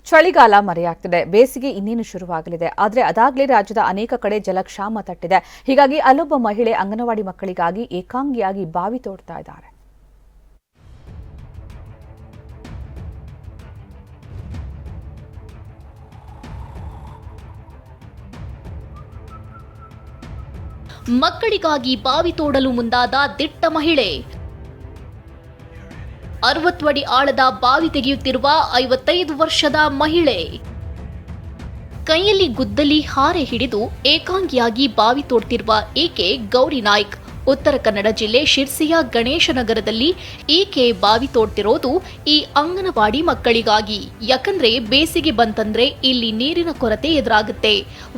ಚಳಿಗಾಲ ಮರೆಯಾಗ್ತಿದೆ. ಬೇಸಿಗೆ ಇನ್ನೇನು ಶುರುವಾಗಲಿದೆ. ಆದರೆ ಅದಾಗಲೇ ರಾಜ್ಯದ ಅನೇಕ ಕಡೆ ಜಲಕ್ಷಾಮ ತಟ್ಟಿದೆ. ಹೀಗಾಗಿ ಅಲ್ಲೊಬ್ಬ ಮಹಿಳೆ ಅಂಗನವಾಡಿ ಮಕ್ಕಳಿಗಾಗಿ ಏಕಾಂಗಿಯಾಗಿ ಬಾವಿ ತೋಡ್ತಾ ಇದ್ದಾರೆ. ಮಕ್ಕಳಿಗಾಗಿ ಬಾವಿ ತೋಡಲು ಮುಂದಾದ ದಿಟ್ಟ ಮಹಿಳೆ. 60 ಅಡಿ ಆಳದ ಬಾವಿ ತೆಗೆಯುತ್ತಿರುವ 55 ವರ್ಷದ ಮಹಿಳೆ. ಕೈಯಲ್ಲಿ ಗುದ್ದಲಿ ಹಾರೆ ಹಿಡಿದು ಏಕಾಂಗಿಯಾಗಿ ಬಾವಿ ತೋಡ್ತಿರುವ ಈಕೆ ಗೌರಿ ನಾಯ್ಕ್. ಉತ್ತರ ಕನ್ನಡ ಜಿಲ್ಲೆ ಶಿರ್ಸಿಯ ಗಣೇಶನಗರದಲ್ಲಿ ಈಕೆ ಬಾವಿ ತೋಡ್ತಿರೋದು ಈ ಅಂಗನವಾಡಿ ಮಕ್ಕಳಿಗಾಗಿ. ಯಾಕಂದ್ರೆ ಬೇಸಿಗೆ ಬಂತಂದ್ರೆ ಇಲ್ಲಿ ನೀರಿನ ಕೊರತೆ ಎದುರಾಗುತ್ತೆ.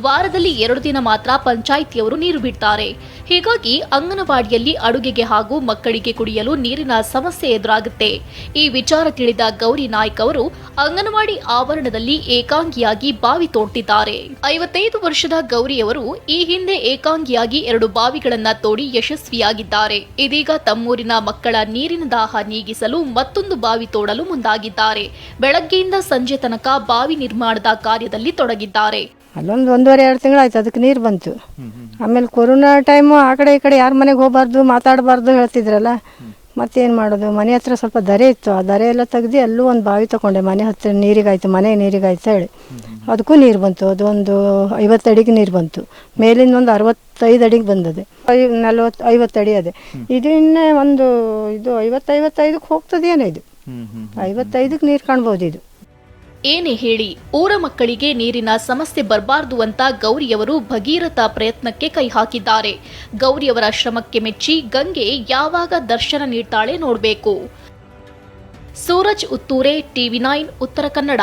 ವಾರದಲ್ಲಿ 2 ದಿನ ಮಾತ್ರ ಪಂಚಾಯಿತಿಯವರು ನೀರು ಬಿಡ್ತಾರೆ. ಹೀಗಾಗಿ ಅಂಗನವಾಡಿಯಲ್ಲಿ ಅಡುಗೆಗೆ ಹಾಗೂ ಮಕ್ಕಳಿಗೆ ಕುಡಿಯಲು ನೀರಿನ ಸಮಸ್ಯೆ ಎದುರಾಗುತ್ತೆ. ಈ ವಿಚಾರ ತಿಳಿದ ಗೌರಿ ನಾಯ್ಕ್ ಅವರು ಅಂಗನವಾಡಿ ಆವರಣದಲ್ಲಿ ಏಕಾಂಗಿಯಾಗಿ ಬಾವಿ ತೋಡ್ತಿದ್ದಾರೆ. 55 ವರ್ಷದ ಗೌರಿಯವರು ಈ ಹಿಂದೆ ಏಕಾಂಗಿಯಾಗಿ 2 ಬಾವಿಗಳನ್ನ ತೋಡಿ ಯಶಸ್ವಿಯಾಗಿದ್ದಾರೆ. ಇದೀಗ ತಮ್ಮೂರಿನ ಮಕ್ಕಳ ನೀರಿನ ದಾಹ ನೀಗಿಸಲು ಮತ್ತೊಂದು ಬಾವಿ ತೋಡಲು ಮುಂದಾಗಿದ್ದಾರೆ. ಬೆಳಗ್ಗೆಯಿಂದ ಸಂಜೆ ತನಕ ಬಾವಿ ನಿರ್ಮಾಣದ ಕಾರ್ಯದಲ್ಲಿ ತೊಡಗಿದ್ದಾರೆ. ಅಲ್ಲೊಂದು 1.5-2 ತಿಂಗಳಾಯ್ತು ಅದಕ್ಕೆ ನೀರು ಬಂತು. ಆಮೇಲೆ ಕೊರೋನಾ ಟೈಮು ಆ ಕಡೆ ಈ ಕಡೆ ಯಾರ ಮನೆಗೆ ಹೋಗಬಾರ್ದು ಮಾತಾಡಬಾರ್ದು ಹೇಳ್ತಿದ್ರಲ್ಲ, ಮತ್ತೇನು ಮಾಡೋದು. ಮನೆ ಹತ್ರ ಸ್ವಲ್ಪ ದರೆ ಇತ್ತು, ಆ ದರೆ ಎಲ್ಲ ತೆಗ್ದು ಅಲ್ಲೂ ಒಂದು ಬಾವಿ ತಗೊಂಡೆ. ಮನೆ ಹತ್ರ ನೀರಿಗಾಯ್ತು, ಮನೆಗೆ ನೀರಿಗಾಯ್ತು ಹೇಳಿ ಅದಕ್ಕೂ ನೀರು ಬಂತು. ಅದು ಒಂದು 50 ಅಡಿಗೆ ನೀರು ಬಂತು. ಮೇಲಿಂದ ಒಂದು 65 ಅಡಿಗೆ ಬಂದದೆ. 40-50 ಅಡಿ ಅದೇ. ಇದು ಇನ್ನೇ ಒಂದು ಇದು 50-55ಕ್ಕೆ ಹೋಗ್ತದೇನೋ. ಇದು 55ಕ್ಕೆ ನೀರು ಕಾಣ್ಬೋದು. ಇದು ಏನೇ ಹೇಳಿ ಊರ ಮಕ್ಕಳಿಗೆ ನೀರಿನ ಸಮಸ್ಯೆ ಬರಬಾರದು ಅಂತ ಗೌರಿಯವರು ಭಗೀರಥ ಪ್ರಯತ್ನಕ್ಕೆ ಕೈ ಹಾಕಿದ್ದಾರೆ. ಗೌರಿಯವರ ಶ್ರಮಕ್ಕೆ ಮೆಚ್ಚಿ ಗಂಗೆ ಯಾವಾಗ ದರ್ಶನ ನೀಡ್ತಾಳೆ ನೋಡಬೇಕು. ಸೂರಜ್ ಉತ್ತೂರೆ, TV9 ಉತ್ತರ ಕನ್ನಡ.